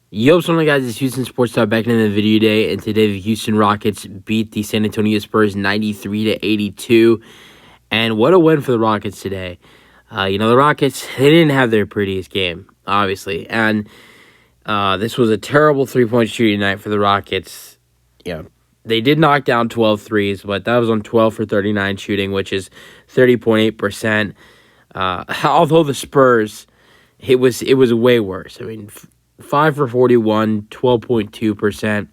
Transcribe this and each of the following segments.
Yo, what's going on, guys? It's Houston Sports Talk back in the video today, and today the Houston Rockets beat the San Antonio Spurs 93-82, and what a win for the Rockets today. The Rockets, they didn't have their prettiest game, obviously, and this was a terrible three-point shooting night for the Rockets. They did knock down 12 threes, but that was on 12 for 39 shooting, which is 30.8%. Although the Spurs, it was way worse. 5 for 41, 12.2%.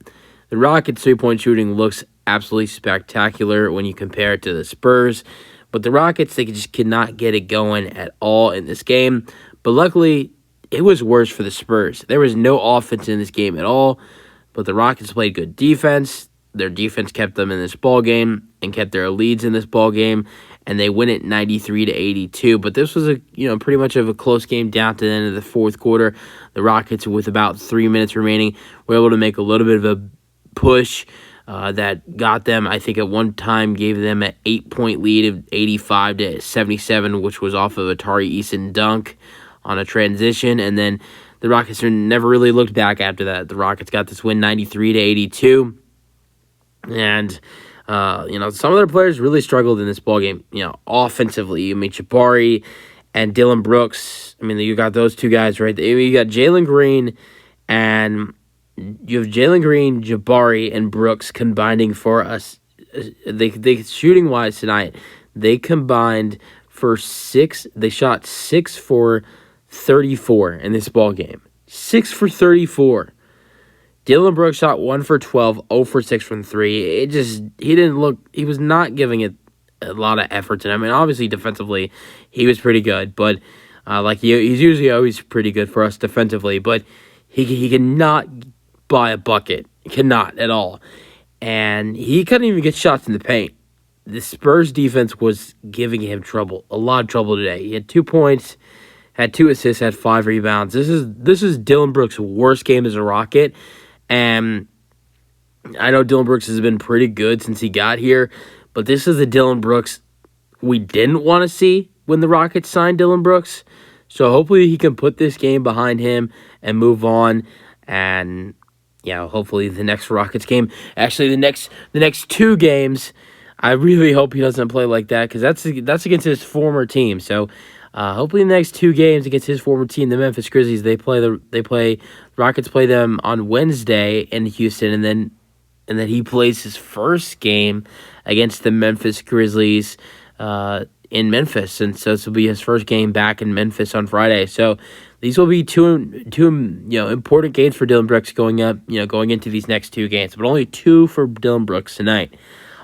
The Rockets' three-point shooting looks absolutely spectacular when you compare it to the Spurs. But the Rockets, they just could not get it going at all in this game. But luckily, it was worse for the Spurs. There was no offense in this game at all. But the Rockets played good defense. Their defense kept them in this ball game and kept their leads in this ball game. And they win it 93-82. But this was pretty much of a close game down to the end of the fourth quarter. The Rockets, with about 3 minutes remaining, were able to make a little bit of a push that got them, I think at one time gave them an 8-point lead of 85-77, which was off of a Tari Eason dunk on a transition. And then the Rockets never really looked back after that. The Rockets got this win 93-82. And some of their players really struggled in this ballgame, offensively. Jabari and Dillon Brooks. You got those two guys right there. You got Jalen Green, and you have Jalen Green, Jabari, and Brooks combining for us. They shooting-wise tonight, they combined for 6. They shot 6 for 34 in this ballgame. 6 for 34. Dillon Brooks shot 1 for 12, 0 for 6 from 3. He was not giving it a lot of effort. And obviously defensively, he was pretty good. But he's usually always pretty good for us defensively. But he cannot buy a bucket. He cannot at all. And he couldn't even get shots in the paint. The Spurs defense was giving him trouble, a lot of trouble today. He had 2 points, had 2 assists, had 5 rebounds. This is Dillon Brooks' worst game as a Rocket. And I know Dillon Brooks has been pretty good since he got here, but this is the Dillon Brooks we didn't want to see when the Rockets signed Dillon Brooks. So hopefully he can put this game behind him and move on. And hopefully the next Rockets game, actually the next 2 games, I really hope he doesn't play like that, because that's against his former team. So hopefully the next 2 games against his former team, the Memphis Grizzlies, Rockets play them on Wednesday in Houston, and then he plays his first game against the Memphis Grizzlies in Memphis, and so this will be his first game back in Memphis on Friday. So these will be two important games for Dillon Brooks going into these next 2 games, but only 2 for Dillon Brooks tonight.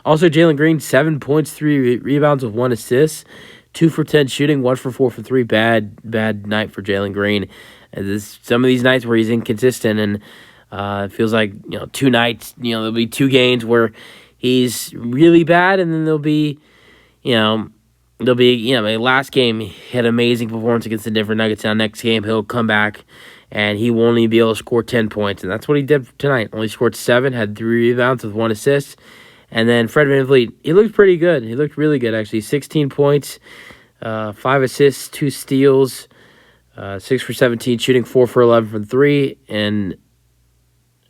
Also, Jalen Green, 7 points, 3 rebounds with 1 assist. 2 for 10 shooting, 1 for 4 from 3. Bad night for Jalen Green. And some of these nights where he's inconsistent, and it feels like 2 nights. There'll be 2 games where he's really bad, and then there'll be last game he had an amazing performance against the Denver Nuggets. Now next game he'll come back and he won't even be able to score 10 points, and that's what he did tonight. Only scored 7, had 3 rebounds with 1 assist. And then Fred VanVleet, he looked pretty good. He looked really good, actually. 16 points, 5 assists, 2 steals, 6 for 17, shooting 4 for 11 from 3. And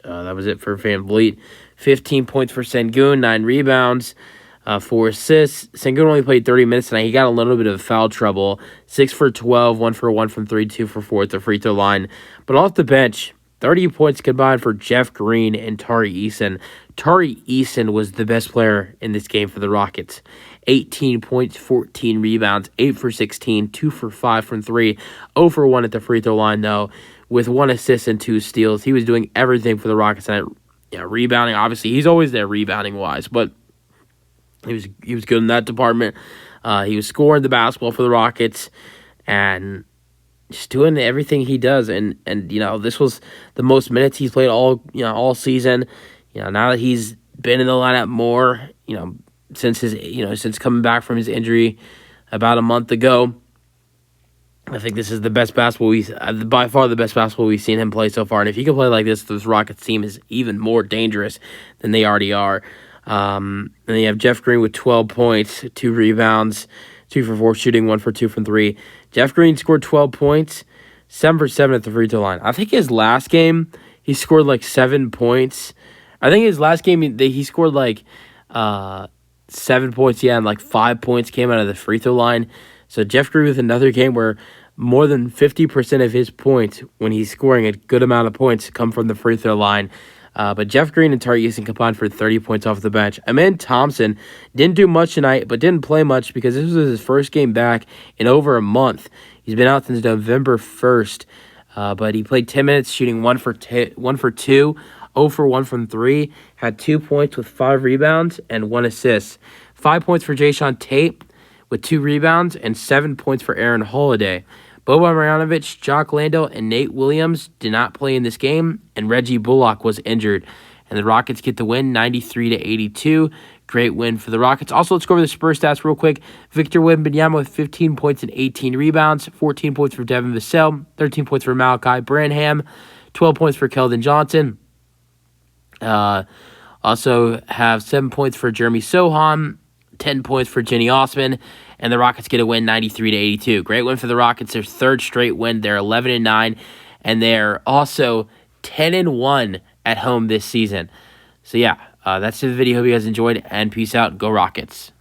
that was it for VanVleet. 15 points for Sengun, 9 rebounds, 4 assists. Sengun only played 30 minutes tonight. He got a little bit of foul trouble. 6 for 12, 1 for 1 from 3, 2 for 4 at the free throw line. But off the bench, 30 points combined for Jeff Green and Tari Eason. Tari Eason was the best player in this game for the Rockets. 18 points, 14 rebounds, 8 for 16, 2 for 5 from 3, 0 for 1 at the free throw line, though, with 1 assist and 2 steals. He was doing everything for the Rockets. And rebounding, obviously, he's always there rebounding-wise, but he was good in that department. He was scoring the basketball for the Rockets, and just doing everything he does, and this was the most minutes he's played all season. Now that he's been in the lineup more, since coming back from his injury about a month ago, I think this is the best basketball by far the best basketball we've seen him play so far. And if he can play like this Rockets team is even more dangerous than they already are. And then you have Jeff Green with 12 points, 2 rebounds, 2 for 4 shooting, 1 for 2 from 3. Jeff Green scored 12 points, 7 for 7 at the free throw line. I think his last game, he scored like 7 points. I think his last game he scored like 7 points. Yeah, and like 5 points came out of the free throw line. So Jeff Green with another game where more than 50% of his points when he's scoring a good amount of points come from the free throw line. But Jeff Green and Tari Eason combined for 30 points off the bench. Amen Thompson didn't do much tonight, but didn't play much because this was his first game back in over a month. He's been out since November 1st, but he played 10 minutes, shooting 1 for 2, 0 for 1 from 3, had 2 points with 5 rebounds and 1 assist. 5 points for Jayshawn Tate with 2 rebounds and 7 points for Aaron Holiday. Boban Marjanovic, Jock Landale, and Nate Williams did not play in this game, and Reggie Bullock was injured. And the Rockets get the win, 93-82. Great win for the Rockets. Also, let's go over the Spurs stats real quick. Victor Wembanyama with 15 points and 18 rebounds, 14 points for Devin Vassell, 13 points for Malachi Branham, 12 points for Keldon Johnson. Also have 7 points for Jeremy Sohan, 10 points for Jenny Osman, and the Rockets get a win 93-82. Great win for the Rockets, their third straight win. They're 11-9, and they're also 10-1 at home this season. So yeah, that's the video. Hope you guys enjoyed, and peace out. Go Rockets.